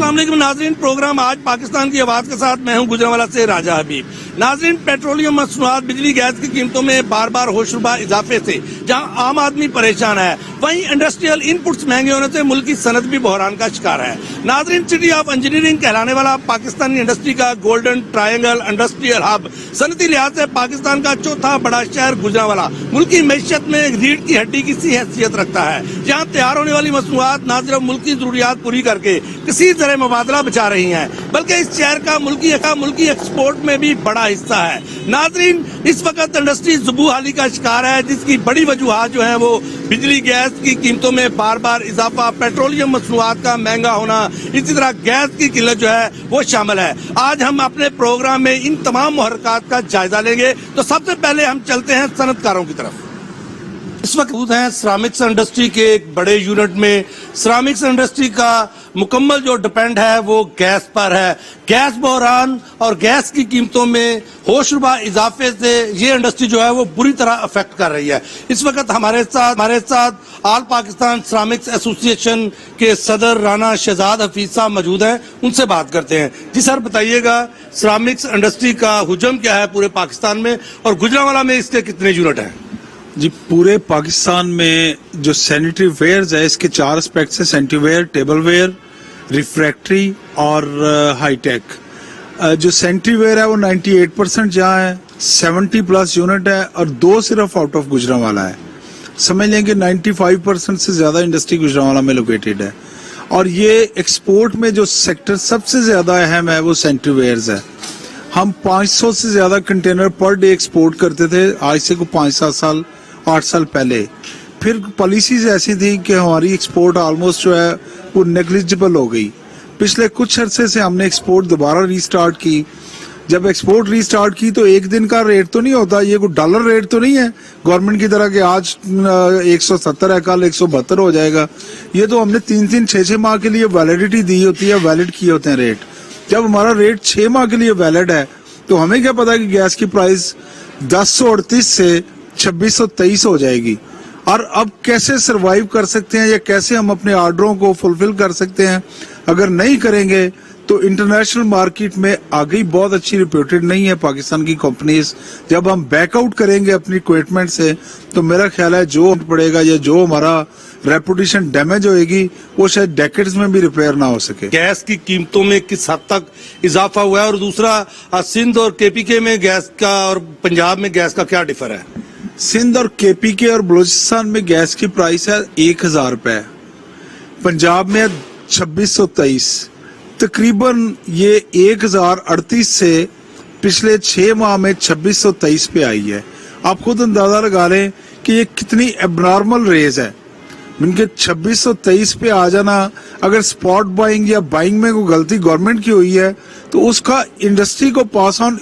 अस्सलाम वालेकुम नाज़रीन, प्रोग्राम आज पाकिस्तान की आवाज़ के साथ मैं हूं गुजरांवाला से राजा हबीब। नाज़रीन, पेट्रोलियम मसनूआत बिजली गैस की कीमतों में बार बार होशरुबा इजाफे से जहां आम आदमी परेशान है, वहीं इंडस्ट्रियल इनपुट्स महंगे होने से मुल्क की सनत भी बहरान का शिकार है। नाज़रीन, सिटी ऑफ इंजीनियरिंग कहलाने वाला पाकिस्तानी इंडस्ट्री का गोल्डन ट्रायंगल इंडस्ट्रियल हब सनती लिहाज से पाकिस्तान का चौथा बड़ा शहर गुजरांवाला मुल्क की मैशत में रीढ़ की हड्डी की सी हैसियत रखता है, जहाँ तैयार होने वाली मसनूआत न सिर्फ मुल्क की जरूरियात पूरी करके किसी तरह मुबादला बचा रही हैं, बल्कि इस शहर का मुल्की एक्सपोर्ट में भी बड़ा हिस्सा है। नाजरीन, इस वक्त इंडस्ट्री जुबू हाली का शिकार है, जिसकी बड़ी वजूहात जो है वो बिजली गैस की कीमतों में बार बार इजाफा, पेट्रोलियम मसनूआत का महंगा होना, इसी तरह गैस की किल्लत जो है वो शामिल है। आज हम अपने प्रोग्राम में इन तमाम मुहर्रकात का जायजा लेंगे। तो सबसे पहले हम चलते हैं सनतकारों की तरफ। इस वक्त मौजूद हैं सिरामिक्स इंडस्ट्री के एक बड़े यूनिट में। सिरामिक्स इंडस्ट्री का मुकम्मल जो डिपेंड है वो गैस पर है। गैस बहरान और गैस की कीमतों में होशरुबा इजाफे से ये इंडस्ट्री जो है वो बुरी तरह अफेक्ट कर रही है। इस वक्त हमारे साथ ऑल पाकिस्तान सिरामिक्स एसोसिएशन के सदर राना शहजाद हफीज साहब मौजूद हैं, उनसे बात करते हैं। जी सर, बताइएगा सिरामिक्स इंडस्ट्री का हुजम क्या है पूरे पाकिस्तान में, और गुजरांवाला में इसके कितने यूनिट हैं? जी, पूरे पाकिस्तान में जो सैनिटरी वेयर्स है इसके 4 एस्पेक्ट्स है: sanitary ware, table ware, refractory और हाईटेक। जो सैनिटरी वेयर है वो 98% जहाँ है, 70+ यूनिट है और 2 सिर्फ आउट ऑफ गुजरांवाला है। समझ लें कि 95% से ज्यादा इंडस्ट्री गुजरांवाला में लोकेटेड है। और ये एक्सपोर्ट में जो सेक्टर सबसे ज्यादा अहम है वो सैनिटरी वेयर्स है। हम 500 से ज्यादा कंटेनर पर डे एक्सपोर्ट करते थे आज से को 5-7 साल 8 साल पहले। फिर पॉलिसीज ऐसी थी कि हमारी एक्सपोर्ट ऑलमोस्ट जो है वो नेग्लिजिबल हो गई। पिछले कुछ अरसे से हमने एक्सपोर्ट दोबारा रीस्टार्ट की। जब एक्सपोर्ट रीस्टार्ट की तो एक दिन का रेट तो नहीं होता, ये कोई डॉलर रेट तो नहीं है गवर्नमेंट की तरह कि आज 170 है कल 172 हो जाएगा। ये तो हमने 3-3 6-6 माह के लिए वैलिडिटी दी होती है, वैलिड किए होते हैं रेट। जब हमारा रेट 6 माह के लिए वैलिड है तो हमें क्या पता कि गैस की प्राइस 1038 से 2623 हो जाएगी। और अब कैसे सरवाइव कर सकते हैं या कैसे हम अपने ऑर्डरों को फुलफिल कर सकते हैं? अगर नहीं करेंगे तो इंटरनेशनल मार्केट में आगे बहुत अच्छी रिप्यूटेड नहीं है पाकिस्तान की कंपनीज। जब हम बैकआउट करेंगे अपनी इक्विपमेंट से तो मेरा ख्याल है जो पड़ेगा या जो हमारा रेपुटेशन डैमेज होएगी वो शायद डेकेड्स में भी रिपेयर ना हो सके। गैस की कीमतों में किस हद तक इजाफा हुआ है, और दूसरा सिंध और केपीके में गैस का और पंजाब में गैस का क्या डिफर है? सिंध और केपीके और बलूचिस्तान में गैस की प्राइस है 1000 रुपए, पंजाब में 2623। तकरीबन ये 1038 से पिछले 6 माह में 2623 पे आई है। आप खुद अंदाजा लगा लें कि ये कितनी एबनॉर्मल रेज है। इनके 2623 पे आ जाना, अगर स्पॉट बाइंग या बाइंग में कोई गलती गवर्नमेंट की हुई है तो उसका इंडस्ट्री को पास ऑन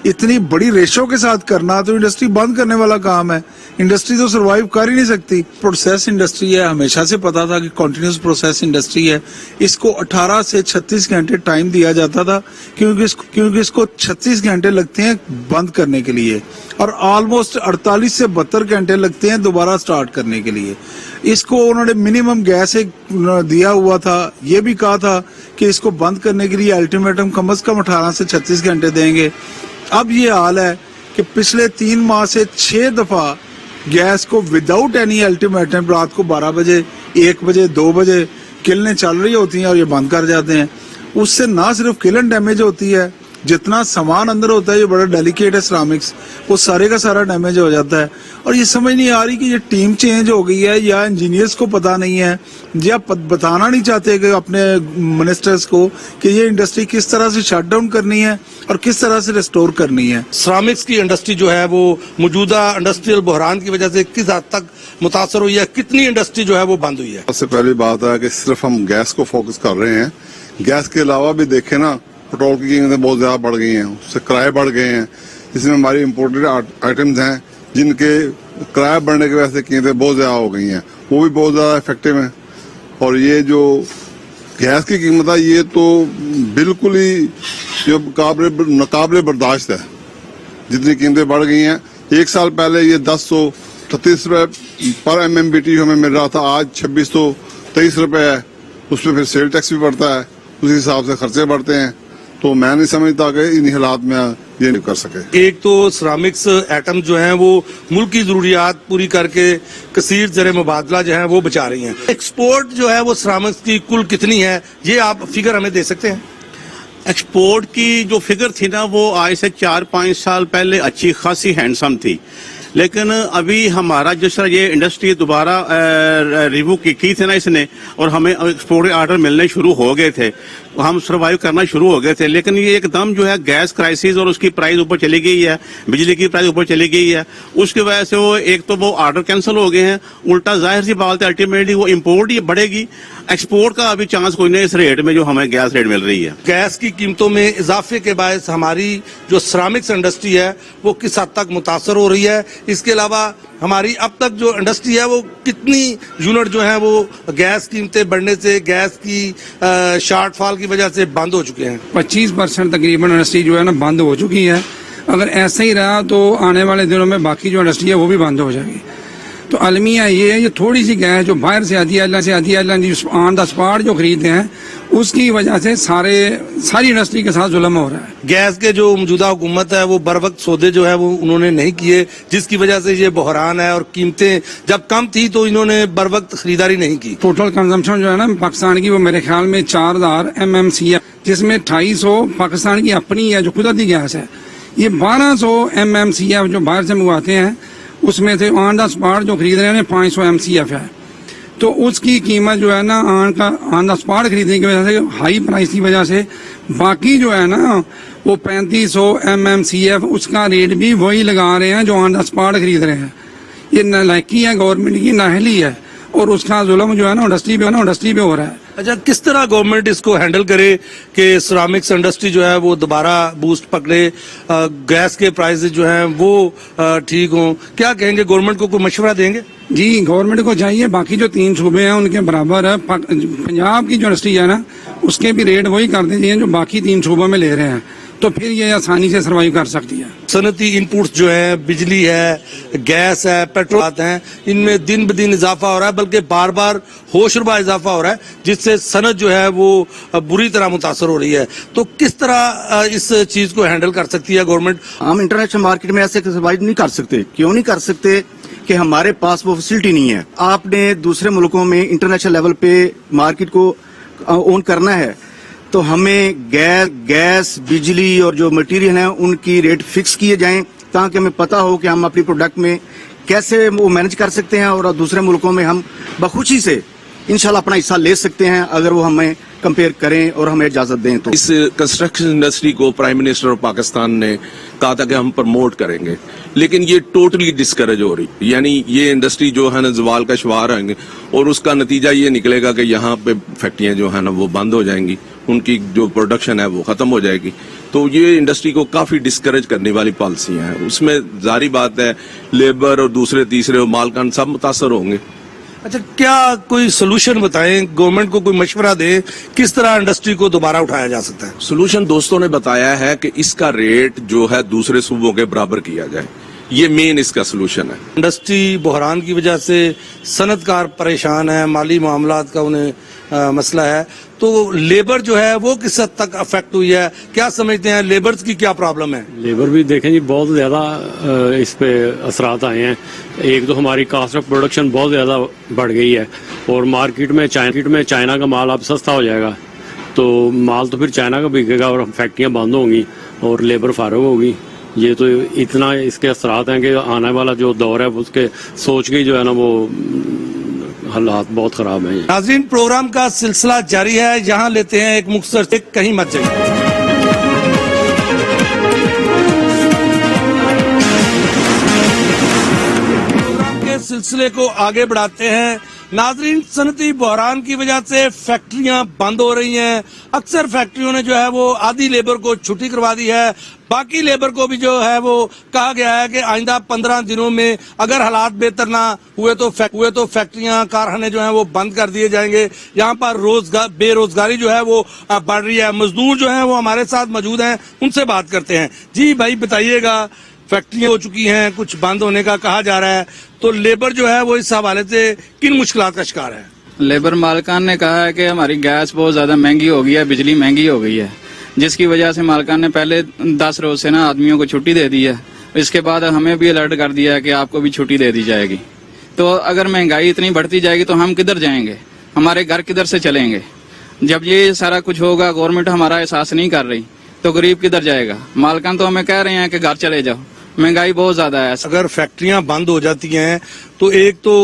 इतनी बड़ी रेशो के साथ करना तो इंडस्ट्री बंद करने वाला काम है। इंडस्ट्री तो सरवाइव कर ही नहीं सकती। प्रोसेस इंडस्ट्री है, हमेशा से पता था कि कंटिन्यूस प्रोसेस इंडस्ट्री है। इसको 18 से 36 घंटे टाइम दिया जाता था क्योंकि इसको 36 घंटे लगते हैं बंद करने के लिए और ऑलमोस्ट 48 से 72 घंटे लगते हैं दोबारा स्टार्ट करने के लिए। इसको उन्होंने मिनिमम गैस एक दिया हुआ था, ये भी कहा था कि इसको बंद करने के लिए अल्टीमेटम कम से कम 18 से 36 घंटे देंगे। अब ये हाल है कि पिछले 3 माह से 6 दफा गैस को विदाउट एनी अल्टीमेटम रात को 12 बजे 1 बजे 2 बजे किलने चल रही होती हैं और ये बंद कर जाते हैं। उससे ना सिर्फ किलन डैमेज होती है, जितना सामान अंदर होता है ये बड़ा डेलिकेट है सिरामिक्स, वो सारे का सारा डैमेज हो जाता है। और ये समझ नहीं आ रही कि ये टीम चेंज हो गई है या इंजीनियर्स को पता नहीं है या बताना नहीं चाहते कि अपने मिनिस्टर्स को कि ये इंडस्ट्री किस तरह से शट डाउन करनी है और किस तरह से रिस्टोर करनी है। सिरामिक्स की इंडस्ट्री जो है वो मौजूदा इंडस्ट्रियल बहरान की वजह से किस हद तक मुतासर हुई है, कितनी इंडस्ट्री जो है वो बंद हुई है? सबसे पहली बात है कि सिर्फ हम गैस को फोकस कर रहे हैं। गैस के अलावा भी देखें ना, पेट्रोल की कीमतें बहुत ज्यादा बढ़ गई हैं, उससे किराए बढ़ गए हैं। इसमें हमारी इम्पोर्टेड आइटम्स हैं जिनके किराया बढ़ने की वजह से कीमतें बहुत ज्यादा हो गई हैं, वो भी बहुत ज्यादा इफेक्टिव हैं। और ये जो गैस की कीमत है ये तो बिल्कुल ही नाकाबिले बर्दाश्त है। जितनी कीमतें बढ़ गई हैं, 1 साल पहले ये 1038 रुपए पर MMBTU हमें मिल रहा था, आज 2623 रुपए है। اس پہ پھر سیل ٹیکس بھی بڑھتا ہے, اسی حساب سے خرچے بڑھتے ہیں. تو میں نہیں سمجھتا کہ ان حالات میں یہ نہیں کر سکے. ایک تو سرامکس ایٹم جو ہیں وہ ملک کی ضروریات پوری کر کے کثیر زر مبادلہ جو ہیں وہ بچا رہی ہیں. ایکسپورٹ جو ہے وہ سرامکس کی کل کتنی ہے, یہ آپ فگر ہمیں دے سکتے ہیں؟ ایکسپورٹ کی جو فگر تھی نا وہ آج سے 4-5 سال پہلے اچھی خاصی ہینڈسم تھی, لیکن ابھی ہمارا جس طرح یہ انڈسٹری دوبارہ ریویو کی تھی نا اس نے, اور ہمیں ایکسپورٹ آرڈر ملنے شروع ہو گئے تھے, ہم سروائیو کرنا شروع ہو گئے تھے. لیکن یہ ایک دم جو ہے گیس کرائسس اور اس کی پرائز اوپر چلی گئی ہے, بجلی کی پرائز اوپر چلی گئی ہے, اس کی وجہ سے وہ ایک تو وہ آرڈر کینسل ہو گئے ہیں, الٹا ظاہر سی بات ہے الٹیمیٹلی وہ امپورٹ ہی بڑھے گی, ایکسپورٹ کا ابھی چانس کوئی نہیں اس ریٹ میں جو ہمیں گیس ریٹ مل رہی ہے. گیس کی قیمتوں میں اضافے کے باعث ہماری جو سرامکس انڈسٹری ہے وہ کس حد تک متاثر ہو رہی ہے؟ اس کے علاوہ ہماری اب تک جو انڈسٹری ہے وہ کتنی یونٹ جو ہیں وہ گیس قیمتیں بڑھنے سے, گیس کی شارٹ فال کی وجہ سے بند ہو چکے ہیں؟ 25% تقریباً انڈسٹری جو ہے نا بند ہو چکی ہے. اگر ایسا ہی رہا تو آنے والے دنوں میں باقی جو انڈسٹری ہے وہ بھی بند ہو جائے گی. تو المیہ یہ ہے, یہ تھوڑی سی گیس جو باہر سے آتی ہے, اللہ سے آتی ہے, اللہ آن دا اسپاٹ جو خریدتے ہیں, اس کی وجہ سے ساری انڈسٹری کے ساتھ ظلم ہو رہا ہے. گیس کے جو موجودہ حکومت ہے وہ بر وقت سودے جو ہے وہ انہوں نے نہیں کیے, جس کی وجہ سے یہ بحران ہے, اور قیمتیں جب کم تھی تو انہوں نے بر وقت خریداری نہیں کی. ٹوٹل کنزمپشن جو ہے نا پاکستان کی وہ میرے خیال میں 4000 MMC ہے, جس میں 250 پاکستان کی اپنی ہے جو قدرتی گیس ہے. یہ 1200 MMC ہے جو باہر سے منگواتے ہیں, اس میں سے آن دا اسپاٹ جو خرید رہے ہیں 500 MCF ہے. تو اس کی قیمت جو ہے نا آن دا اسپاٹ خریدنے کی وجہ سے ہائی پرائس کی وجہ سے, باقی جو ہے نا وہ 3500 MMCF اس کا ریٹ بھی وہی لگا رہے ہیں جو آن دا اسپاٹ خرید رہے ہیں. یہ نالائکی ہے گورنمنٹ کی, نااہلی ہے, اور اس کا ظلم جو ہے نا انڈسٹری پہ ہو رہا ہے. اچھا, کس طرح گورنمنٹ اس کو ہینڈل کرے کہ سرامکس انڈسٹری جو ہے وہ دوبارہ بوسٹ پکڑے, گیس کے پرائز جو ہیں وہ ٹھیک ہوں؟ کیا کہیں گے, گورنمنٹ کو کوئی مشورہ دیں گے؟ جی گورنمنٹ کو چاہیے, باقی جو 3 صوبے ہیں ان کے برابر ہے. پنجاب کی جو انڈسٹری ہے نا اس کے بھی ریٹ وہی کر دیجیے جو باقی 3 صوبوں میں لے رہے ہیں, تو پھر یہ آسانی سے سروائیو کر سکتی ہے. صنعتی انپوٹس جو ہیں, بجلی ہے, گیس ہے, پیٹرول ہیں, ان میں دن بدن اضافہ ہو رہا ہے, بلکہ بار بار ہوش ربا اضافہ ہو رہا ہے, جس سے صنعت جو ہے وہ بری طرح متاثر ہو رہی ہے. تو کس طرح اس چیز کو ہینڈل کر سکتی ہے گورنمنٹ؟ ہم انٹرنیشنل مارکیٹ میں ایسے سروائیو نہیں کر سکتے. کیوں نہیں کر سکتے؟ کہ ہمارے پاس وہ فیسلٹی نہیں ہے. آپ نے دوسرے ملکوں میں انٹرنیشنل لیول پہ مارکیٹ کو اون کرنا ہے, تو ہمیں گیس بجلی اور جو مٹیریل ہیں ان کی ریٹ فکس کیے جائیں, تاکہ ہمیں پتا ہو کہ ہم اپنی پروڈکٹ میں کیسے وہ مینج کر سکتے ہیں, اور دوسرے ملکوں میں ہم بخوشی سے انشاءاللہ اپنا حصہ لے سکتے ہیں اگر وہ ہمیں کمپیئر کریں اور ہمیں اجازت دیں. تو اس کنسٹرکشن انڈسٹری کو پرائم منسٹر آف پاکستان نے کہا تھا کہ ہم پروموٹ کریں گے, لیکن یہ ٹوٹلی ڈسکریج ہو رہی, یعنی یہ انڈسٹری جو ہے نا زوال کا شمار ہوں گے, اور اس کا نتیجہ یہ نکلے گا کہ یہاں پہ فیکٹریاں جو ہے نا وہ بند ہو جائیں گی, ان کی جو پروڈکشن ہے وہ ختم ہو جائے گی. تو یہ انڈسٹری کو کافی ڈسکریج کرنے والی پالیسی ہیں. اس میں ظاہری بات ہے لیبر اور دوسرے تیسرے مالکان سب متاثر ہوں گے. اچھا, کیا کوئی سولوشن بتائیں, گورنمنٹ کو کوئی مشورہ دیں کس طرح انڈسٹری کو دوبارہ اٹھایا جا سکتا ہے؟ سولوشن دوستوں نے بتایا ہے کہ اس کا ریٹ جو ہے دوسرے صوبوں کے برابر کیا جائے, یہ مین اس کا سولوشن ہے. انڈسٹری بحران کی وجہ سے صنعت کار پریشان ہے, مالی معاملات کا انہیں مسئلہ ہے, تو لیبر جو ہے وہ کس حد تک افیکٹ ہوئی ہے؟ کیا سمجھتے ہیں لیبرز کی کیا پرابلم ہے؟ لیبر بھی دیکھیں جی بہت زیادہ اس پہ اثرات آئے ہیں. ایک تو ہماری کاسٹ آف پروڈکشن بہت زیادہ بڑھ گئی ہے, اور مارکیٹ میں چائنا کا مال اب سستا ہو جائے گا, تو مال تو پھر چائنا کا بکے گا اور فیکٹریاں بند ہوں گی اور لیبر فارغ ہوگی. یہ تو اتنا اس کے اثرات ہیں کہ آنے والا جو دور ہے اس کے سوچ کے جو ہے نا وہ حالات بہت خراب ہیں. ناظرین, پروگرام کا سلسلہ جاری ہے, یہاں لیتے ہیں ایک مختصر سے, کہیں مت جائیے. پروگرام کے سلسلے کو آگے بڑھاتے ہیں. ناظرین, صنعتی بحران کی وجہ سے فیکٹریاں بند ہو رہی ہیں. اکثر فیکٹریوں نے جو ہے وہ آدھی لیبر کو چھٹی کروا دی ہے, باقی لیبر کو بھی جو ہے وہ کہا گیا ہے کہ آئندہ 15 دنوں میں اگر حالات بہتر نہ ہوئے تو فیکٹریاں, کارخانے جو ہیں وہ بند کر دیے جائیں گے. یہاں پر بے روزگاری جو ہے وہ بڑھ رہی ہے. مزدور جو ہیں وہ ہمارے ساتھ موجود ہیں, ان سے بات کرتے ہیں. جی بھائی بتائیے گا, فیکٹریاں ہو چکی ہیں, کچھ بند ہونے کا کہا جا رہا ہے, تو لیبر جو ہے وہ اس حوالے سے کن مشکلات کا شکار ہے؟ लेबर मालकान ने कहा है कि हमारी गैस बहुत ज़्यादा महंगी हो गई है, बिजली महंगी हो गई है, जिसकी वजह से मालकान ने पहले 10 रोज से ना आदमियों को छुट्टी दे दी है। इसके बाद हमें भी अलर्ट कर दिया है कि आपको भी छुट्टी दे दी जाएगी। तो अगर महंगाई इतनी बढ़ती जाएगी तो हम किधर जाएंगे, हमारे घर किधर से चलेंगे? जब ये सारा कुछ होगा, गवर्नमेंट हमारा एहसास नहीं कर रही, तो गरीब किधर जाएगा? मालकान तो हमें कह रहे हैं कि घर चले जाओ, महंगाई बहुत ज्यादा है। अगर फैक्ट्रियां बंद हो जाती हैं तो एक तो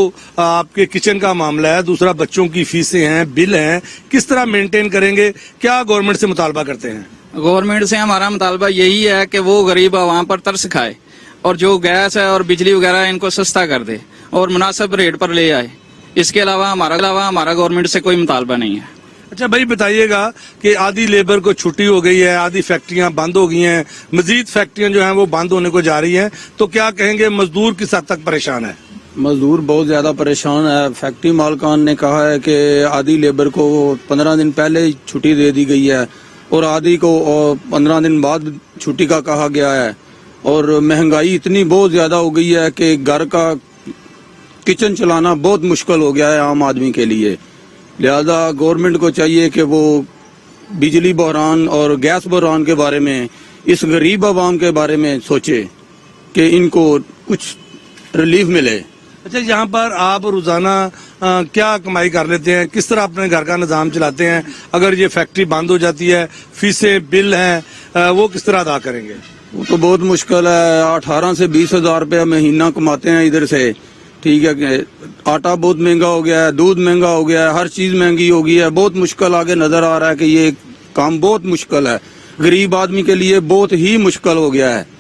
आपके किचन का मामला है, दूसरा बच्चों की फीसें हैं, बिल हैं, किस तरह मेंटेन करेंगे? क्या गवर्नमेंट से मुतालबा करते हैं? गवर्नमेंट से हमारा मुतालबा यही है कि वो गरीब आवाम पर तरस खाए और जो गैस है और बिजली वगैरह है इनको सस्ता कर दे और मुनासिब रेट पर ले आए। इसके अलावा हमारा गवर्नमेंट से कोई मुतालबा नहीं है। अच्छा भाई बताइएगा कि आधी लेबर को छुट्टी हो गई है, आधी फैक्ट्रियां बंद हो गई हैं, मजीद फैक्ट्रियां जो हैं वो बंद होने को जा रही हैं, तो क्या कहेंगे मजदूर किस हद तक परेशान है? मजदूर बहुत ज्यादा परेशान है। फैक्ट्री मालकान ने कहा है कि आधी लेबर को 15 दिन पहले छुट्टी दे दी गई है और आधी को 15 दिन बाद छुट्टी का कहा गया है। और महंगाई इतनी बहुत ज्यादा हो गई है कि घर का किचन चलाना बहुत मुश्किल हो गया है आम आदमी के लिए। लिहाजा गवर्नमेंट को चाहिए कि वो बिजली बहरान और गैस बहरान के बारे में, इस गरीब आवाम के बारे में सोचे कि इनको कुछ रिलीफ मिले। अच्छा, यहाँ पर आप रोजाना क्या कमाई कर लेते हैं, किस तरह अपने घर का निजाम चलाते हैं? अगर ये फैक्ट्री बंद हो जाती है, फीसें बिल हैं, वो किस तरह अदा करेंगे? वो तो बहुत मुश्किल है। 18 से 20 हजार रुपया महीना कमाते हैं इधर से, ठीक है कि आटा बहुत महंगा हो गया है, दूध महंगा हो गया है, हर चीज महंगी हो गई है। बहुत मुश्किल आगे नजर आ रहा है कि ये काम बहुत मुश्किल है, गरीब आदमी के लिए बहुत ही मुश्किल हो गया है।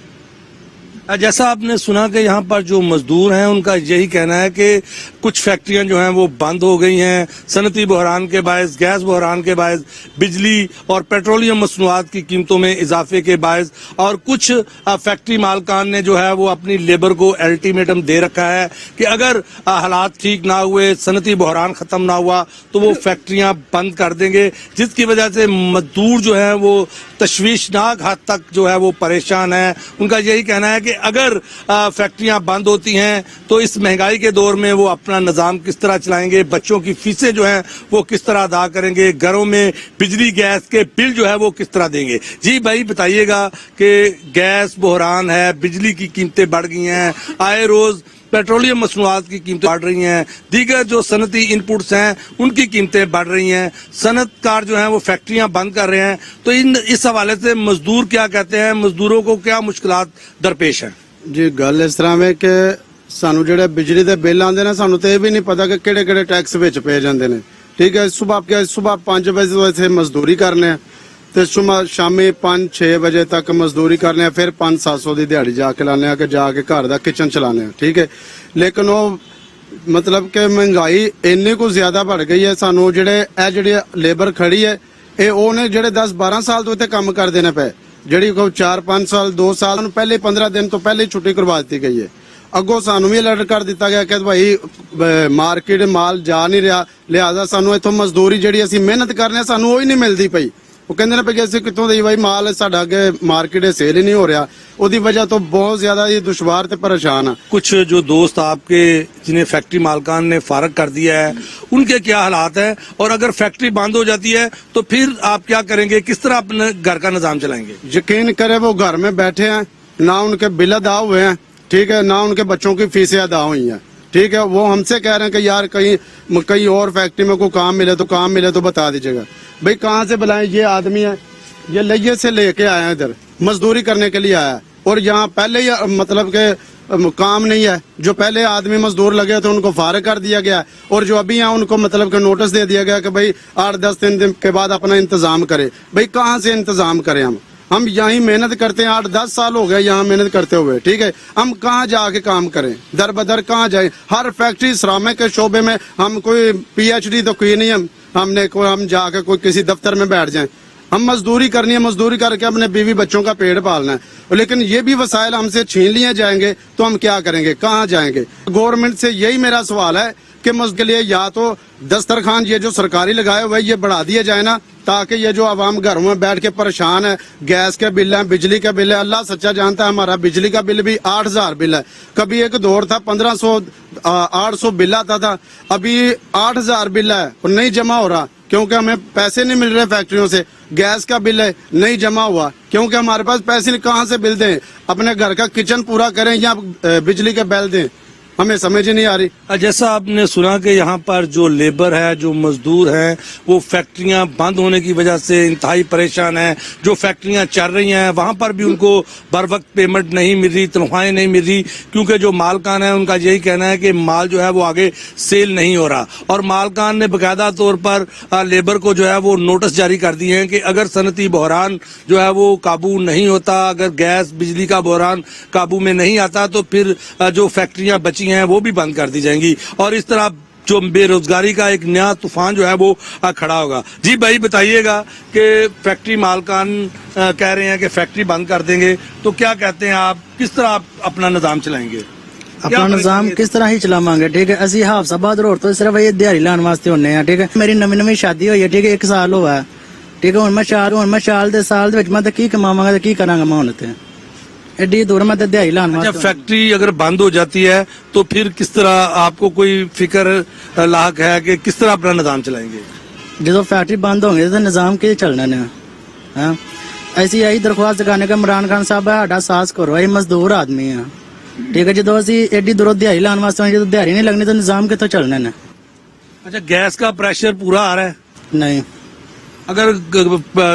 जैसा आपने सुना कि यहाँ पर जो मजदूर हैं उनका यही कहना है कि कुछ फैक्ट्रियां जो हैं वो बंद हो गई हैं, सनती बहरान के बायस, गैस बहरान के बायस, बिजली और पेट्रोलियम मसनूआत की कीमतों में इजाफे के बायस, और कुछ फैक्ट्री मालकान ने जो है वो अपनी लेबर को अल्टीमेटम दे रखा है कि अगर हालात ठीक ना हुए, सनती बहरान खत्म ना हुआ तो वो फैक्ट्रियां बंद कर देंगे, जिसकी वजह से मजदूर जो है वो तशवीशनाक हद तक जो है वो परेशान है। उनका यही कहना है कि अगर फैक्ट्रियां बंद होती हैं तो इस महंगाई के दौर में वो अपना निजाम किस तरह चलाएंगे, बच्चों की फीसें जो हैं वो किस तरह अदा करेंगे, घरों में बिजली गैस के बिल जो है वो किस तरह देंगे। जी भाई बताइएगा कि गैस बहरान है, बिजली की कीमतें बढ़ गई हैं, आए रोज पेट्रोलियम मसनूआत की कीमतें बढ़ रही हैं, दीगर जो सनती इनपुट्स हैं उनकी कीमतें बढ़ रही हैं, सनतकार जो हैं वो फैक्ट्रियां बंद कर रहे हैं। तो इस हवाले से मजदूर क्या कहते हैं, मजदूरों को क्या मुश्किलात दरपेश हैं? जी गल इस तरह में कि सानू जेडे बिजली दे बिल आंदे ने, सानू तो ये भी नहीं पता कि केड़े केड़े टैक्स विच पे जांदे ने। ठीक है, सुबह 5 बजे तो इत्थे मजदूरी करने ते शामी 5-6 बजे तक मजदूरी करने, फिर 500-700 की दिहाड़ी जाके लाने कि जाके घर का किचन चलाने। ठीक है, लेकिन वो मतलब कि महंगाई इन्नी को ज्यादा बढ़ गई है। सानू जेडे लेबर खड़ी है ये ओने जेडे 10-12 साल तो इत्थे काम करदे ने पे, ਜਿਹੜੀ ਕੋ 4-5 ਸਾਲ 2 ਸਾਲ ਨੂੰ ਪਹਿਲੇ 15 ਦਿਨ ਤੋਂ ਪਹਿਲੇ ਛੁੱਟੀ ਕਰਵਾ ਦਿੱਤੀ ਗਈ ਹੈ। ਅੱਗੋਂ ਸਾਨੂੰ ਵੀ ਅਲਰਟ ਕਰ ਦਿੱਤਾ ਗਿਆ ਕਿ ਭਾਈ ਮਾਰਕੀਟ ਮਾਲ ਜਾ ਨਹੀਂ ਰਿਹਾ, ਲਿਹਾਜ਼ਾ ਸਾਨੂੰ ਇੱਥੋਂ ਮਜ਼ਦੂਰੀ ਜਿਹੜੀ ਅਸੀਂ ਮਿਹਨਤ ਕਰਨੇ ਸਾਨੂੰ ਉਹ ਹੀ ਨਹੀਂ ਮਿਲਦੀ ਪਈ। ਉਹ ਕਹਿੰਦੇ ਨੇ ਕਿ ਅਸੀਂ ਕਿੱਥੋਂ ਦੇ ਭਾਈ ਮਾਲ ਸਾਡਾ ਅੱਗੇ ਮਾਰਕੀਟ ਸੇਲ ਹੀ नहीं हो रहा, ਉਹਦੀ वजह तो बहुत ज्यादा ये दुश्वार ਤੇ परेशान है। कुछ जो दोस्त आपके जिन्हें फैक्ट्री मालकान ने फारग कर दिया है उनके क्या हालात है, और अगर फैक्ट्री बंद हो जाती है तो फिर आप क्या करेंगे, किस तरह अपने घर का निजाम चलाएंगे? यकीन करे वो घर में बैठे हैं, ना उनके बिल अदा हुए हैं, ठीक है, ना उनके बच्चों की फीसें अदा हुई हैं। ठीक है, वो हमसे कह रहे हैं कि यार कहीं और फैक्ट्री में कोई काम मिले तो बता दीजिएगा। भाई कहाँ से बुलाएं? ये आदमी है, ये लैये से लेके आया इधर मजदूरी करने के लिए आया, और यहाँ पहले ही मतलब के काम नहीं है। जो पहले आदमी मजदूर लगे थे उनको फारिग कर दिया गया, और जो अभी यहाँ उनको मतलब के नोटिस दे दिया गया कि भाई 8-10 दिन के बाद अपना इंतजाम करे। भाई कहाँ से इंतजाम करें? हम यहीं मेहनत करते हैं, 8-10 साल हो गए यहाँ मेहनत करते हुए। ठीक है, हम कहाँ जाके काम करें? दर बदर कहाँ जाए? हर फैक्ट्री श्रमिक के शोबे में हम कोई PhD तो कोई नहीं, हम जाके कोई किसी दफ्तर में बैठ जाएं। हम मजदूरी करनी है, मजदूरी करके अपने बीवी बच्चों का पेट पालना है, लेकिन ये भी वसाइल हमसे छीन लिए जाएंगे तो हम क्या करेंगे, कहाँ जाएंगे? गवर्नमेंट से यही मेरा सवाल है कि मजदूर के लिए या तो दस्तरखान ये जो सरकारी लगाए हुए ये बढ़ा दिए जाए ना, ताकि ये जो आवाम घरों में बैठ के परेशान है, गैस के बिल है, बिजली का बिल है, अल्लाह सच्चा जानता है, हमारा बिजली का बिल भी 8,000 बिल है। कभी एक दौर था 1500 800 बिल आता था, अभी 8,000 बिल है और नहीं जमा हो रहा क्योंकि हमें पैसे नहीं मिल रहे फैक्ट्रियों से। गैस का बिल है नहीं जमा हुआ क्योंकि हमारे पास पैसे कहाँ से बिल दें, अपने घर का किचन पूरा करें या बिजली के बिल दें, हमें समझ ही नहीं आ रही। जैसा आपने सुना कि यहाँ पर जो लेबर है, जो मजदूर हैं, वो फैक्ट्रियां बंद होने की वजह से इंतहाई परेशान हैं। जो फैक्ट्रियां चल रही हैं वहां पर भी उनको बर वक्त पेमेंट नहीं मिल रही, तनख्वाहें नहीं मिल रही, क्योंकि जो मालकान है उनका यही कहना है कि माल जो है वो आगे सेल नहीं हो रहा। और मालकान ने बाकायदा तौर पर लेबर को जो है वो नोटिस जारी कर दिए हैं कि अगर सनती बहरान जो है वो काबू नहीं होता, अगर गैस बिजली का बहरान काबू में नहीं आता तो फिर जो फैक्ट्रियां बची हैं वो भी बंद कर दी जाएंगी और इस तरह जो बेरोजगारी का एक नया तूफान जो है वो खड़ा होगा। जी भाई बताइएगा कि फैक्ट्री मालकान कह रहे हैं कि फैक्ट्री बंद कर देंगे, तो क्या कहते हैं आप, किस तरह आप अपना निजाम चलाएंगे? अपना निजाम किस तरह ही चलावांगे? ठीक है, असि हाफसाबाद रोड तो सिर्फ ये दिहाड़ी लाने वास्ते होने हैं। ठीक है, मेरी नवी नवी शादी हुई है, ठीक है, 1 साल हुआ है। ठीक है, हुण मैं साल दे मैं तो की कमावांगा तो की करांगा मैं हुण ते एडी दूर में तो दिहाड़ी लाने वास्ते। फैक्ट्री अगर बंद हो जाती है तो फिर किस तरह, आपको कोई फिक्र लाक है कि किस तरह अपना निजाम चलाएंगे? जो फैक्ट्री बंद होंगे तो निजाम के चलना ने। हाँ, ऐसी यही दरख्वास्त लगाने का इमरान खान साहब है, साडा साहस करो, ये मजदूर आदमी है। ठीक है, जो असी एडी दूरों दिहाड़ी लाने वास्ते जो दिहाड़ी नहीं लगनी तो निजाम कितों चलना ने? अच्छा, गैस का प्रेशर पूरा आ रहा है? नहीं, अगर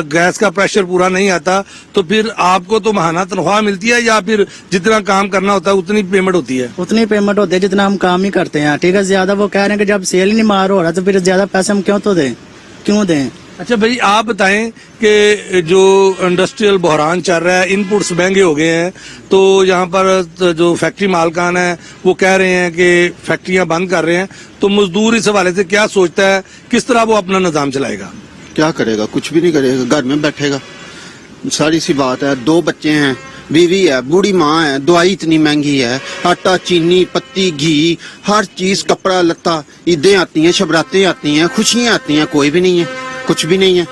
गैस का प्रेशर पूरा नहीं आता तो फिर आपको तो महाना तनख्वाह मिलती है या फिर जितना काम करना होता है उतनी पेमेंट होती है? उतनी पेमेंट होती है जितना हम काम ही करते हैं। ठीक है, ज्यादा वो कह रहे हैं कि जब सेल ही नहीं मार हो रहा तो फिर ज्यादा पैसे हम क्यों दें? अच्छा भाई, आप बताएं कि जो इंडस्ट्रियल बहरान चल रहा है, इनपुट्स महंगे हो गए हैं, तो यहाँ पर जो फैक्ट्री मालकान है वो कह रहे हैं कि फैक्ट्रियां बंद कर रहे हैं, तो मजदूर इस हवाले से क्या सोचता है, किस तरह वो अपना निजाम चलाएगा? क्या करेगा? कुछ भी नहीं करेगा, घर में बैठेगा। सारी सी बात है, 2 बच्चे हैं, बीवी है, बूढ़ी माँ है, दवाई इतनी महंगी है, आटा चीनी पत्ती घी हर चीज, कपड़ा लत्ता, ईदें आती हैं, शबरातें आती हैं, खुशियां आती हैं, कोई भी नहीं है, कुछ भी नहीं है।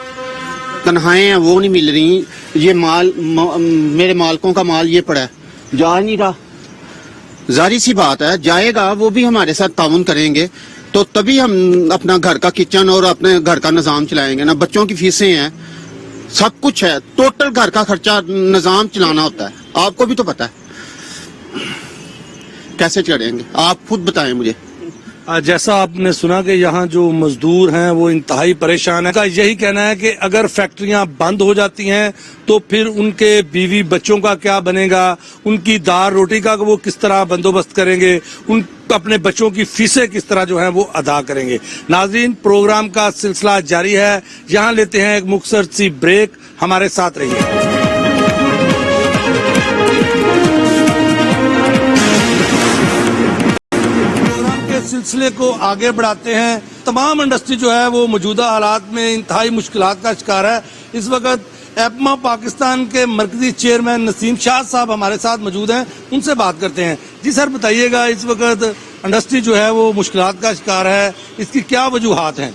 तनख्वाहें हैं वो नहीं मिल रही, ये मेरे मालकों का माल ये पड़ा है, जा नहीं रहा। जारी सी बात है, जाएगा वो भी हमारे साथ ताउन करेंगे तो तभी हम अपना घर का किचन और अपने घर का निजाम चलाएंगे ना। बच्चों की फीसें हैं, सब कुछ है, टोटल घर का खर्चा निजाम चलाना होता है, आपको भी तो पता है। कैसे चलेंगे आप खुद बताएं मुझे। जैसा आपने सुना कि यहाँ जो मजदूर हैं वो इंतहाई परेशान है। का यही कहना है कि अगर फैक्ट्रियां बंद हो जाती हैं तो फिर उनके बीवी बच्चों का क्या बनेगा, उनकी दाल रोटी का वो किस तरह बंदोबस्त करेंगे, उन अपने बच्चों की फीसें किस तरह जो है वो अदा करेंगे। नाज़रीन, प्रोग्राम का सिलसिला जारी है, यहाँ लेते हैं एक मुख्तसर सी ब्रेक, हमारे साथ रहिए। सिलसिले को आगे बढ़ाते हैं। तमाम इंडस्ट्री जो है वो मौजूदा हालात में इंतहाई मुश्किलात का शिकार है। इस वक्त एपमा पाकिस्तान के मरकजी चेयरमैन नसीम शाह साहब हमारे साथ मौजूद हैं, उनसे बात करते हैं। जी सर, बताइएगा, इस वक्त इंडस्ट्री जो है वो मुश्किलात का शिकार है, इसकी क्या वजूहात हैं?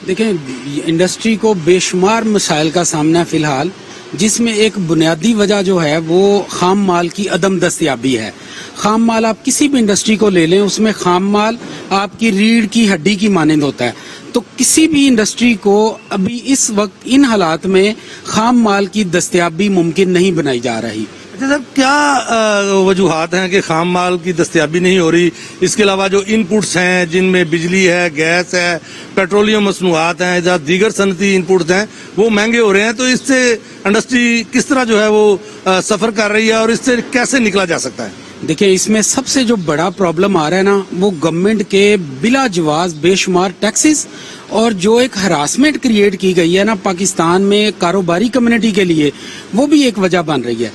देखें, इंडस्ट्री को बेशुमार मसाइल का सामना है फिलहाल, जिसमें एक बुनियादी वजह जो है वो खाम माल की अदम दस्तयाबी है। खाम माल आप किसी भी इंडस्ट्री को ले लें, उसमें खाम माल आपकी रीढ़ की हड्डी की मानंद होता है। तो किसी भी इंडस्ट्री को अभी इस वक्त इन हालात में खाम माल की दस्तयाबी मुमकिन नहीं बनाई जा रही। अच्छा सर, क्या वजूहात हैं कि खाम माल की दस्तयाबी नहीं हो रही? इसके अलावा जो इनपुट्स हैं जिनमें बिजली है, गैस है, पेट्रोलियम मसनूआत हैं, जहाँ दीगर सनती इनपुट्स हैं वो महंगे हो रहे हैं, तो इससे इंडस्ट्री किस तरह जो है वो सफर कर रही है और इससे कैसे निकला जा सकता है? देखिए, इसमें सबसे जो बड़ा प्रॉब्लम आ रहा है ना, वो गवर्नमेंट के बिला जवाज बेशुमार टैक्सेस और जो एक हरासमेंट क्रिएट की गई है ना पाकिस्तान में कारोबारी कम्युनिटी के लिए, वो भी एक वजह बन रही है।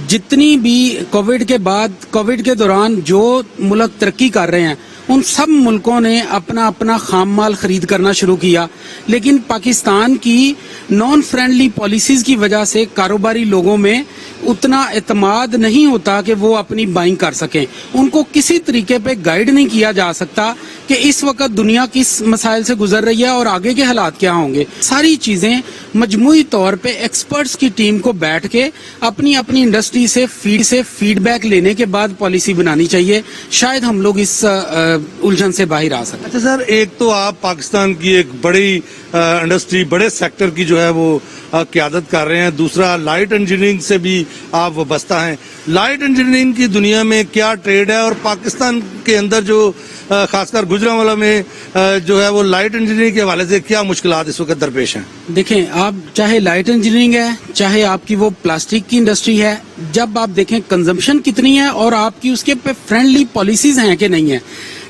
जितनी भी कोविड के बाद, कोविड के दौरान जो मुल्क तरक्की कर रहे हैं उन सब मुल्कों ने अपना अपना खाम माल खरीद करना शुरू किया, लेकिन पाकिस्तान की नॉन फ्रेंडली पॉलिसीज की वजह से कारोबारी लोगों में उतना एतमाद नहीं होता कि वो अपनी बाइंग कर सकें। उनको किसी तरीके पे गाइड नहीं किया जा सकता कि इस वक्त दुनिया किस मसाइल से गुजर रही है और आगे के हालात क्या होंगे। सारी चीजें मजमूई तौर पे एक्सपर्ट्स की टीम को बैठ के अपनी अपनी इंडस्ट्री से फीडबैक लेने के बाद पॉलिसी बनानी चाहिए। शायद हम लोग इस उलझन से बाहर आ सकते। अच्छा सर, एक तो आप पाकिस्तान की एक बड़ी इंडस्ट्री, बड़े सेक्टर की जो है वो क़यादत कर रहे हैं, दूसरा लाइट इंजीनियरिंग से भी आप वाबस्ता हैं। लाइट इंजीनियरिंग की दुनिया में क्या ट्रेड है और पाकिस्तान के अंदर जो खासकर गुजरांवाला में जो है वो लाइट इंजीनियरिंग के हवाले से क्या मुश्किलात इस वक्त दरपेश हैं? देखें, आप चाहे लाइट इंजीनियरिंग है, चाहे आपकी वो प्लास्टिक की इंडस्ट्री है, जब आप देखें कंजम्पशन कितनी है और आपकी उसके पे फ्रेंडली पॉलिसीज हैं कि नहीं है।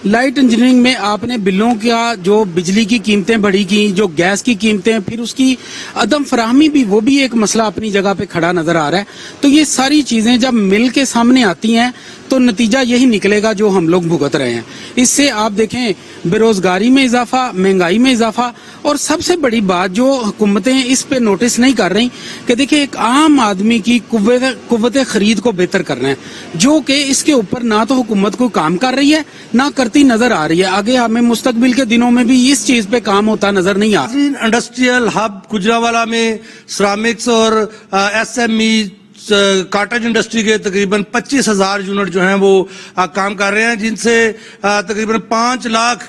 लाइट इंजीनियरिंग में आपने बिलों का जो बिजली की कीमतें बढ़ी की, जो गैस की कीमतें, फिर उसकी अदम फराहमी भी, वो भी एक मसला अपनी जगह पे खड़ा नजर आ रहा है। तो ये सारी चीजें जब मिल के सामने आती हैं तो नतीजा यही निकलेगा जो हम लोग भुगत रहे हैं। इससे आप देखें बेरोजगारी में इजाफा, महंगाई में इजाफा, और सबसे बड़ी बात जो हुकूमतें इस पे नोटिस नहीं कर रही कि देखिए एक आम आदमी की कुव्वत खरीद को बेहतर करना है, जो कि इसके ऊपर ना तो हुकूमत को काम कर रही है ना करती नजर आ रही है। आगे हमें मुस्तकबिल के दिनों में भी इस चीज पे काम होता नजर नहीं आ रहा। इंडस्ट्रियल हब गुजरांवाला में सिरामिक्स और एसएमई कॉटेज इंडस्ट्री के तकरीबन 25,000 यूनिट जो हैं वो काम कर रहे हैं, जिनसे तकरीबन 5 लाख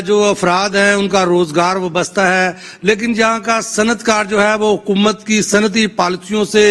जो अफराद हैं उनका रोजगार वाबस्ता है। लेकिन यहाँ का सनतकार जो है वो हुकूमत की सनती पॉलिसियों से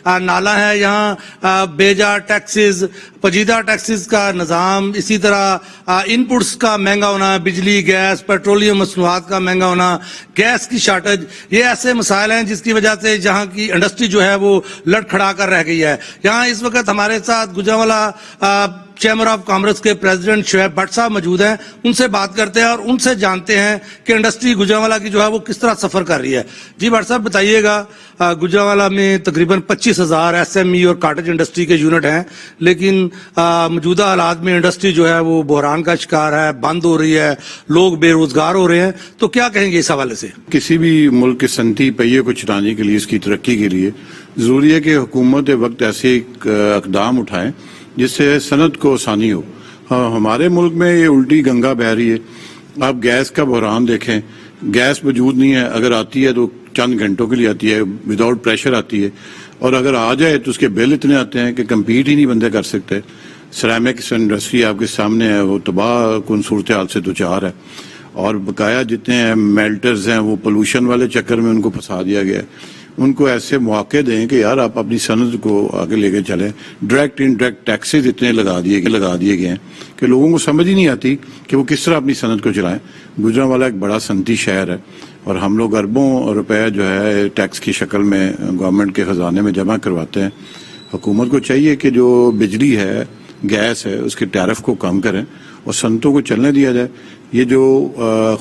नाला है। यहाँ बेजा टैक्सेस, पजीदा टैक्सेस का निज़ाम, इसी तरह इनपुट्स का महंगा होना, बिजली, गैस, पेट्रोलियम मसनूआत का महंगा होना, गैस की शार्टेज, ये ऐसे मसाइल हैं जिसकी वजह से यहाँ की इंडस्ट्री जो है वो लड़खड़ा कर रह गई है। यहाँ इस वक्त हमारे साथ गुजरांवाला चैम्बर ऑफ कॉमर्स के प्रेसिडेंट शुएब भट्ट साहब मौजूद हैं। उनसे बात करते हैं और उनसे जानते हैं कि इंडस्ट्री गुजरांवाला की जो है वो किस तरह सफर कर रही है। जी भट्ट साहब, बताइएगा, गुजरांवाला में तकरीबन 25,000 एसएमई और कॉटेज इंडस्ट्री के यूनिट हैं, लेकिन मौजूदा हालात में इंडस्ट्री जो है वो बहरान का शिकार है, बंद हो रही है, लोग बेरोजगार हो रहे हैं, तो क्या कहेंगे इस हवाले से? किसी भी मुल्क के सनती पहिए को चलाने के लिए, इसकी तरक्की के लिए जरूरी है कि हुकूमत वक्त ऐसे इकदाम उठाएं जिससे सनत को आसानी हो। हाँ, हमारे मुल्क में ये उल्टी गंगा बह रही है। आप गैस का बहरान देखें, गैस मौजूद नहीं है, अगर आती है तो चंद घंटों के लिए आती है, विदाउट प्रेशर आती है, और अगर आ जाए तो उसके बिल इतने आते हैं कि कम्पीट ही नहीं बंदे कर सकते। सिरेमिक्स इंडस्ट्री आपके सामने है, वो तबाह कुन सूरत हाल से दो चार है, और बकाया जितने मेल्टर्स हैं वो पोल्यूशन वाले चक्कर में उनको फंसा दिया गया है। उनको ऐसे मौके दें कि यार आप अपनी सनत को आगे लेके चलें। डायरेक्ट इनडायरेक्ट टैक्सेस इतने लगा दिए गए हैं कि लोगों को समझ ही नहीं आती कि वो किस तरह अपनी सनत को चलाएं। गुजरांवाला एक बड़ा सनती शहर है और हम लोग अरबों रुपए जो है टैक्स की शक्ल में गवर्नमेंट के खजाने में जमा करवाते हैं। हुकूमत को चाहिए कि जो बिजली है, गैस है, उसके टैरिफ को कम करें और सनतों को चलने दिया जाए। ये जो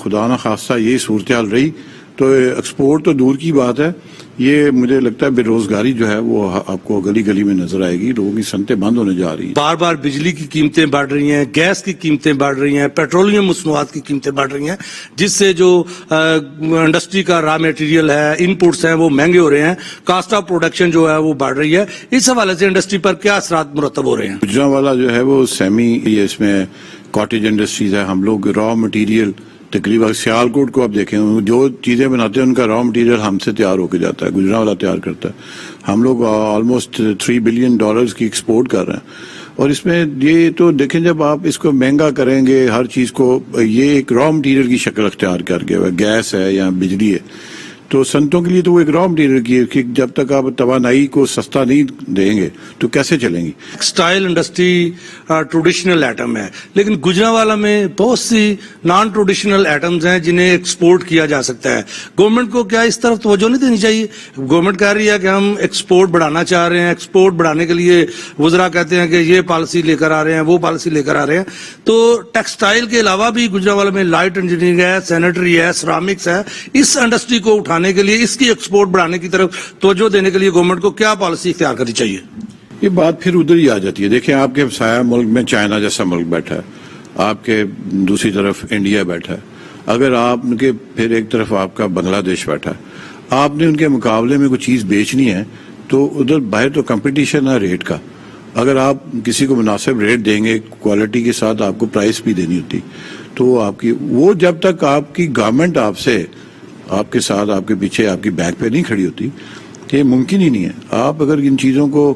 खुदा न खास्ता ये सूरत हाल रही तो एक्सपोर्ट तो दूर की बात है, ये मुझे लगता है बेरोजगारी जो है वो आपको गली गली में नजर आएगी। लोगों की सनतें बंद होने जा रही हैं। बार बार बिजली की कीमतें बढ़ रही हैं, गैस की कीमतें बढ़ रही हैं, पेट्रोलियम मसनूआत की कीमतें बढ़ रही हैं, जिससे जो इंडस्ट्री का रॉ मटेरियल है, इनपुट्स हैं, वो महंगे हो रहे हैं, कॉस्ट ऑफ प्रोडक्शन जो है वो बढ़ रही है। इस हवाले से इंडस्ट्री पर क्या असरात मुरतब हो रहे हैं? गुजरांवाला जो है वो सेमी, इसमें कॉटेज इंडस्ट्रीज है। हम लोग रॉ मटीरियल तकरीबन सियालकोट को आप देखें, जो चीज़ें बनाते हैं उनका रॉ मटेरियल हमसे तैयार होकर जाता है, गुजरांवाला तैयार करता है। हम लोग ऑलमोस्ट $3 बिलियन की एक्सपोर्ट कर रहे हैं। और इसमें ये तो देखें, जब आप इसको महंगा करेंगे हर चीज़ को, ये एक रॉ मटेरियल की शक्ल अख्तियार कर गया, गैस है या बिजली है, तो सनतों के लिए तो वो एक रॉ मटेरियल की है कि जब तक आप तवानाई को सस्ता नहीं देंगे तो कैसे चलेंगी। टेक्सटाइल इंडस्ट्री ट्रेडिशनल आइटम है, लेकिन गुजरांवाला में बहुत सी नॉन ट्रेडिशनल आइटम्स हैं जिन्हें एक्सपोर्ट किया जा सकता है। गवर्नमेंट को क्या इस तरफ तवज्जो नहीं देनी चाहिए? गवर्नमेंट कह रही है कि हम एक्सपोर्ट बढ़ाना चाह रहे हैं, एक्सपोर्ट बढ़ाने के लिए वज़रा कहते हैं कि ये पॉलिसी लेकर आ रहे हैं, वो पॉलिसी लेकर आ रहे हैं। तो टेक्सटाइल के अलावा भी गुजरांवाला में लाइट इंजीनियरिंग है, सैनिटरी है, सिरामिक्स है, इस इंडस्ट्री को उठाने के लिए, इसकी एक्सपोर्ट बढ़ाने की तरफ तवज्जो देने के लिए गवर्नमेंट को क्या पॉलिसी इख्तियार करनी चाहिए? ये बात फिर उधर ही आ जाती है। देखिए, आपके हमसाया मुल्क में चाइना जैसा मुल्क बैठा है, آپ کے دوسری طرف انڈیا بیٹھا ہے, اگر آپ ان کے پھر ایک طرف آپ کا بنگلہ دیش بیٹھا ہے, آپ نے ان کے مقابلے میں کوئی چیز بیچنی ہے تو ادھر باہر تو کمپٹیشن ہے ریٹ کا. اگر آپ کسی کو مناسب ریٹ دیں گے, کوالٹی کے ساتھ آپ کو پرائس بھی دینی ہوتی, تو آپ کی وہ جب تک آپ کی گورنمنٹ آپ سے, آپ کے ساتھ, آپ کے پیچھے, آپ کی بیک پہ نہیں کھڑی ہوتی, یہ ممکن ہی نہیں ہے. آپ اگر ان چیزوں کو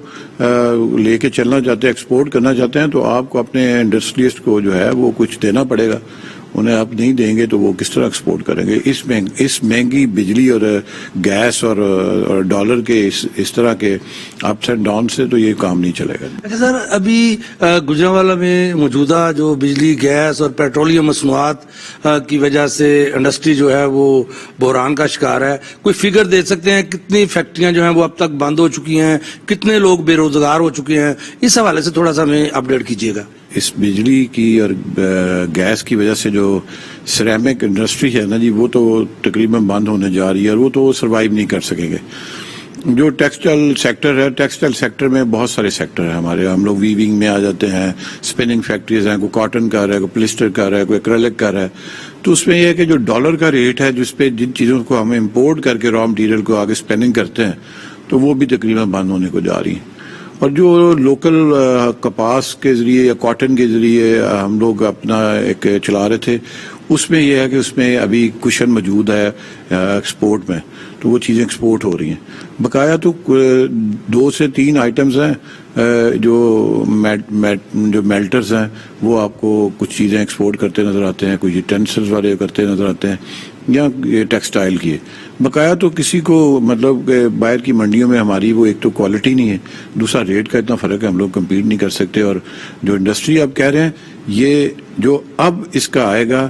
لے کے چلنا چاہتے ہیں, ایکسپورٹ کرنا چاہتے ہیں, تو آپ کو اپنے انڈسٹریلسٹ کو جو ہے وہ کچھ دینا پڑے گا. انہیں آپ نہیں دیں گے تو وہ کس طرح ایکسپورٹ کریں گے؟ اس مہنگی بجلی اور گیس اور ڈالر کے اس طرح کے اپس اینڈ ڈاؤن سے تو یہ کام نہیں چلے گا. اچھا سر, ابھی گوجرانوالا میں موجودہ جو بجلی, گیس اور پیٹرولیم مصنوعات کی وجہ سے انڈسٹری جو ہے وہ بحران کا شکار ہے. کوئی فگر دے سکتے ہیں کتنی فیکٹریاں جو ہیں وہ اب تک بند ہو چکی ہیں, کتنے لوگ بے روزگار ہو چکے ہیں؟ اس حوالے سے تھوڑا سا ہمیں اپڈیٹ کیجیے گا. اس بجلی کی اور گیس کی وجہ سے جو سیرامک انڈسٹری ہے نا جی, وہ تو تقریباً بند ہونے جا رہی ہے, اور وہ تو سروائیو نہیں کر سکیں گے. جو ٹیکسٹائل سیکٹر ہے, ٹیکسٹائل سیکٹر میں بہت سارے سیکٹر ہیں ہمارے. ہم لوگ ویونگ میں آ جاتے ہیں, اسپننگ فیکٹریز ہیں, کوئی کاٹن کر رہا ہے, کوئی پلسٹر کر رہا ہے, کوئی ایکریلک کر رہا ہے. تو اس میں یہ ہے کہ جو ڈالر کا ریٹ ہے, جس پہ جن چیزوں کو ہم امپورٹ کر کے را مٹیریل کو آگے اسپیننگ کرتے ہیں, تو وہ بھی تقریباً بند ہونے کو جا رہی ہیں. اور جو لوکل کپاس کے ذریعے یا کاٹن کے ذریعے ہم لوگ اپنا ایک چلا رہے تھے, اس میں یہ ہے کہ اس میں ابھی کشن موجود ہے ایکسپورٹ میں, تو وہ چیزیں ایکسپورٹ ہو رہی ہیں. بقایا تو 2 سے 3 آئٹمز ہیں جو میلٹرز ہیں, وہ آپ کو کچھ چیزیں ایکسپورٹ کرتے نظر آتے ہیں, کچھ یوٹینسلز والے کرتے نظر آتے ہیں, یا ٹیکسٹائل کی. بقایا تو کسی کو مطلب کہ باہر کی منڈیوں میں ہماری وہ ایک تو کوالٹی نہیں ہے, دوسرا ریٹ کا اتنا فرق ہے, ہم لوگ کمپیٹ نہیں کر سکتے. اور جو انڈسٹری آپ کہہ رہے ہیں, یہ جو اب اس کا آئے گا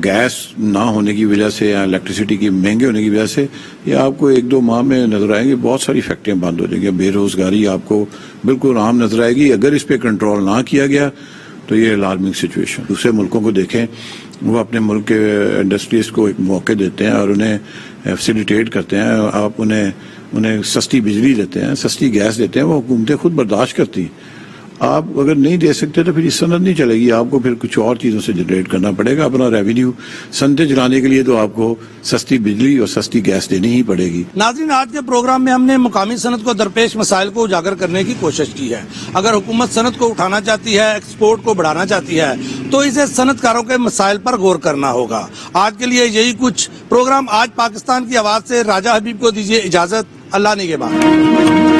گیس نہ ہونے کی وجہ سے یا الیکٹریسٹی کی مہنگے ہونے کی وجہ سے, یہ آپ کو 1-2 ماہ میں نظر آئیں گے, بہت ساری فیکٹریاں بند ہو جائیں گی. بے روزگاری آپ کو بالکل عام نظر آئے گی. اگر اس پہ کنٹرول نہ کیا گیا تو یہ الارمنگ سچویشن. دوسرے ملکوں کو دیکھیں, وہ اپنے ملک کے انڈسٹریز کو ایک موقع دیتے ہیں اور انہیں فیسیلیٹیٹ کرتے ہیں. آپ انہیں سستی بجلی دیتے ہیں, سستی گیس دیتے ہیں, وہ حکومتیں خود برداشت کرتی ہیں. آپ اگر نہیں دے سکتے تو پھر اس صنعت نہیں چلے گی, آپ کو پھر کچھ اور چیزوں سے جنریٹ کرنا پڑے گا اپنا ریونیو. صنعتیں چلانے کے لیے تو آپ کو سستی بجلی اور سستی گیس دینی ہی پڑے گی. ناظرین, آج کے پروگرام میں ہم نے مقامی صنعت کو درپیش مسائل کو اجاگر کرنے کی کوشش کی ہے. اگر حکومت صنعت کو اٹھانا چاہتی ہے, ایکسپورٹ کو بڑھانا چاہتی ہے, تو اسے صنعت کاروں کے مسائل پر غور کرنا ہوگا. آج کے لیے یہی کچھ. پروگرام آج پاکستان کی آواز سے راجہ حبیب کو دیجیے اجازت. اللہ نگہبان.